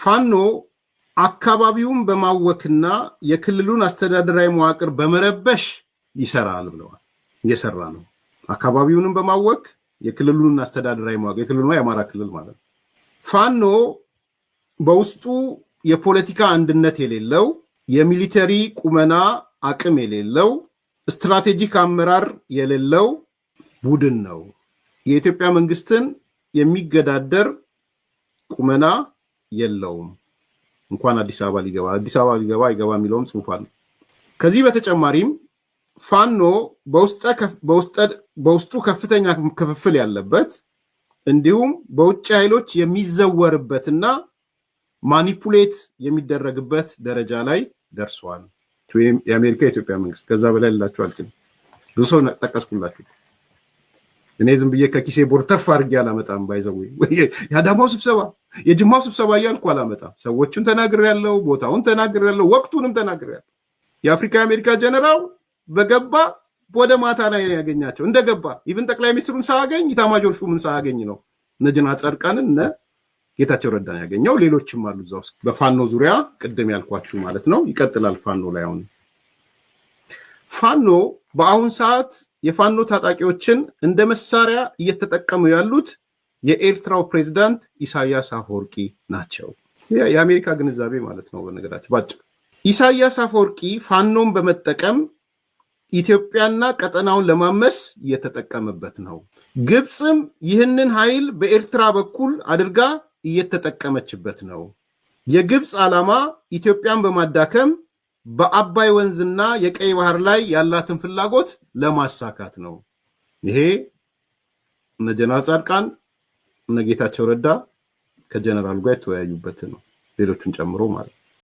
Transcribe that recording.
ፋኖ አካባቢውን በማወክና የክልሉን አስተዳደራዊ መዋቅር በመረበሽ ይሰራል ብለዋል። እየሰራ ነው። አካባቢውንም በማወክ የክልሉን አስተዳደራዊ መዋቅር የክልሉ የአማራ ክልል ማለት ነው። ፋኖ በውስጡ የፖለቲካ አንድነት የሌለው የሚሊተሪ ቁመና አቅም የሌለው ስትራቴጂክ አመራር የሌለው ቡድን ነው። የኢትዮጵያ መንግስትን የሚገዳደር ቁመና የለውም። እንኳን አዲስ አበባ ሊገባ አይገባ የሚለውም ጽሑፍ አለ። ከዚህ በተጨማሪም ፋኖ በውስጡ ከፍተኛ ክፍፍል ያለበት እንዲሁም በውጭ ኃይሎች የሚዘወርበትና ማኒፑሌት የሚደረግበት ደረጃ ላይ ደርሷል። የአሜሪካ የኢትዮጵያ መንግስት ከዛ በላይ ልላችሁ አልችልም። ብዙ ሰው ጠቀስኩላችሁ። እኔ ዝም ብዬ ከኪሴ ቦርተፍ አድርጌ አላመጣም። ባይዘው የአዳማው ስብሰባ የጅማው ስብሰባ እያልኩ አላመጣም። ሰዎችን ተናግሬያለሁ፣ ቦታውን ተናግሬያለሁ፣ ወቅቱንም ተናግሬያለሁ። የአፍሪካ የአሜሪካ ጀነራል በገባ ወደ ማታ ላይ ያገኛቸው እንደገባ ኢቭን ጠቅላይ ሚኒስትሩን ሳያገኝ ኢታማዦር ሹምን ሳያገኝ ነው እነ ጀነራል ጻድቃንን እነ ጌታቸው ረዳን ያገኘው። ሌሎችም አሉ እዛ ውስጥ በፋኖ ዙሪያ ቅድም ያልኳችሁ ማለት ነው። ይቀጥላል ፋኖ ላይ አሁን ፋኖ በአሁን ሰዓት የፋኖ ታጣቂዎችን እንደ መሳሪያ እየተጠቀሙ ያሉት የኤርትራው ፕሬዝዳንት ኢሳያስ አፈወርቂ ናቸው። የአሜሪካ ግንዛቤ ማለት ነው። በነገራችን ባጭ ኢሳያስ አፈወርቂ ፋኖን በመጠቀም ኢትዮጵያና ቀጠናውን ለማመስ እየተጠቀመበት ነው። ግብፅም ይህንን ኃይል በኤርትራ በኩል አድርጋ እየተጠቀመችበት ነው። የግብፅ ዓላማ ኢትዮጵያን በማዳከም በአባይ ወንዝና የቀይ ባህር ላይ ያላትን ፍላጎት ለማሳካት ነው። ይሄ እነ ጀነራል ጻድቃን እነ ጌታቸው ረዳ ከጀነራል ጋር የተወያዩበት ነው፣ ሌሎቹን ጨምሮ ማለት